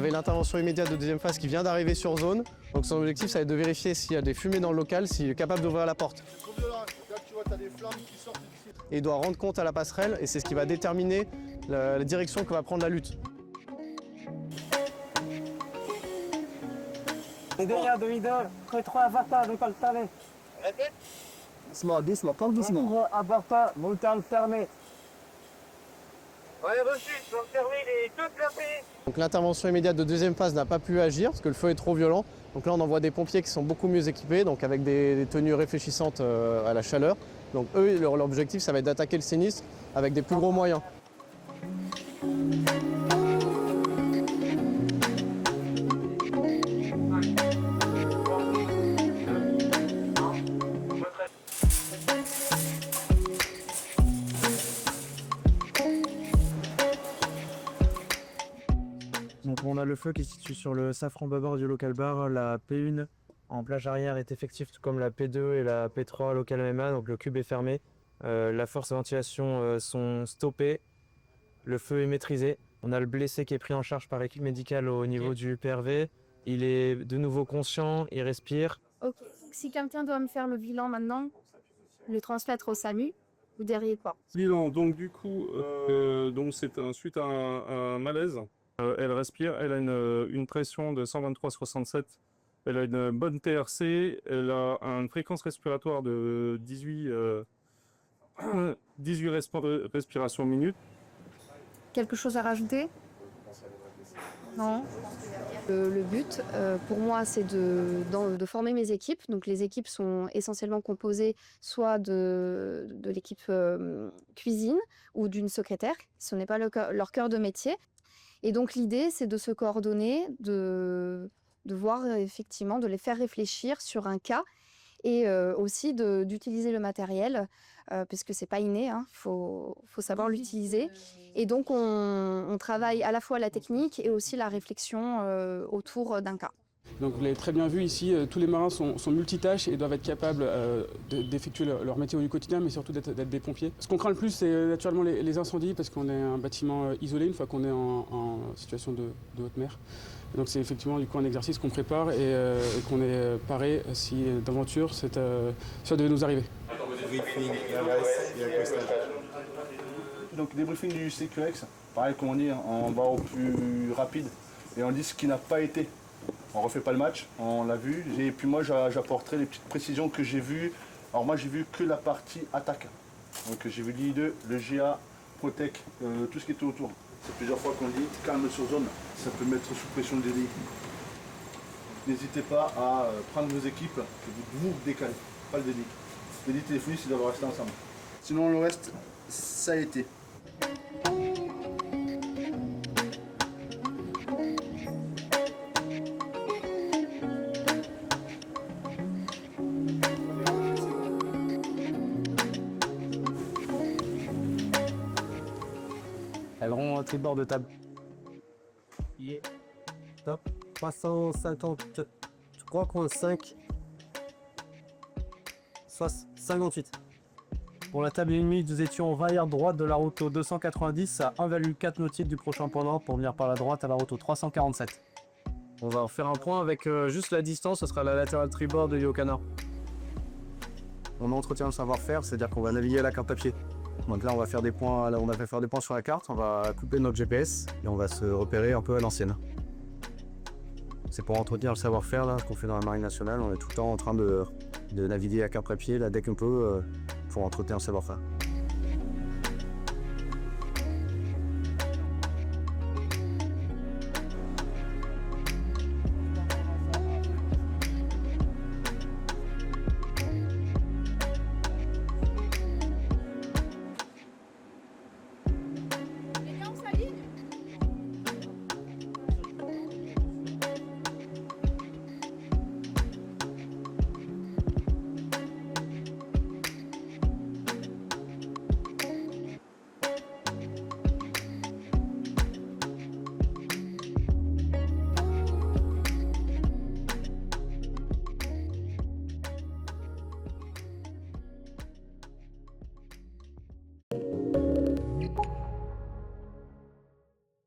avez l'intervention immédiate de deuxième phase qui vient d'arriver sur zone. Donc son objectif, ça va être de vérifier s'il y a des fumées dans le local, s'il est capable d'ouvrir la porte. C'est trop violent, là tu vois, t'as des flammes qui sortent d'ici. Et il doit rendre compte à la passerelle et c'est ce qui va déterminer la direction que va prendre la lutte. Derrière de leader, retro avatar, décolleté. Répète. Doucement, pas doucement. Avatar, montagne fermée. Ouais, reçu, je vais fermer les deux clapets. Donc l'intervention immédiate de deuxième phase n'a pas pu agir parce que le feu est trop violent. Donc là on envoie des pompiers qui sont beaucoup mieux équipés, donc avec des tenues réfléchissantes à la chaleur. Donc eux, leur objectif ça va être d'attaquer le sinistre avec des plus gros moyens. Donc on a le feu qui se situe sur le safran bâbord du local bar. La P1 en plage arrière est effective tout comme la P2 et la P3 local MMA, donc le cube est fermé. La force de ventilation sont stoppées. Le feu est maîtrisé. On a le blessé qui est pris en charge par l'équipe médicale au niveau du PRV. Il est de nouveau conscient, il respire. Ok, si quelqu'un doit me faire le bilan maintenant, le transmettre au SAMU, vous diriez quoi? Bilan, donc du coup, c'est suite à un malaise. Elle respire, elle a une pression de 123/67, elle a une bonne TRC, elle a une fréquence respiratoire de 18 respirations minutes. Quelque chose à rajouter? Non. Le but, pour moi, c'est de former mes équipes. Donc, les équipes sont essentiellement composées soit de l'équipe cuisine ou d'une secrétaire. Ce n'est pas leur cœur de métier. Et donc, l'idée, c'est de se coordonner, de voir effectivement, de les faire réfléchir sur un cas et aussi d'utiliser le matériel, puisque c'est pas inné, hein, faut savoir l'utiliser. Et donc, on travaille à la fois la technique et aussi la réflexion autour d'un cas. Donc vous l'avez très bien vu ici, tous les marins sont multitâches et doivent être capables d'effectuer leur métier du quotidien, mais surtout d'être des pompiers. Ce qu'on craint le plus, c'est naturellement les incendies, parce qu'on est un bâtiment isolé une fois qu'on est en situation de haute mer. Et donc c'est effectivement du coup un exercice qu'on prépare et qu'on est paré si d'aventure ça devait nous arriver. Donc débriefing du CQX, pareil comme on dit, on va au plus rapide et on dit ce qui n'a pas été. On refait pas le match, on l'a vu, et puis moi j'apporterai les petites précisions que j'ai vues. Alors moi j'ai vu que la partie attaque. Donc j'ai vu l'I2, le GA, Protec, tout ce qui était autour. C'est plusieurs fois qu'on dit calme sur zone, ça peut mettre sous pression le DDI. N'hésitez pas à prendre vos équipes et vous décaler, pas le DDI. Le DDI téléphonique, c'est d'avoir resté ensemble. Sinon le reste, ça a été. Elles auront un tribord de table. Yeah. Top. 353,5. 58. Pour la table ennemie, nous étions en arrière droite de la route au 290 à 1,4 nautiques du prochain pendant pour venir par la droite à la route au 347. On va faire un point avec juste la distance, ce sera la latéral tribord de Yokana. On entretient le savoir-faire, c'est-à-dire qu'on va naviguer à la carte papier. Donc là on va faire des points, sur la carte, on va couper notre GPS et on va se repérer un peu à l'ancienne. C'est pour entretenir le savoir-faire là, ce qu'on fait dans la marine nationale, on est tout le temps en train de naviguer à carte papier, la deck un peu, pour entretenir le savoir-faire.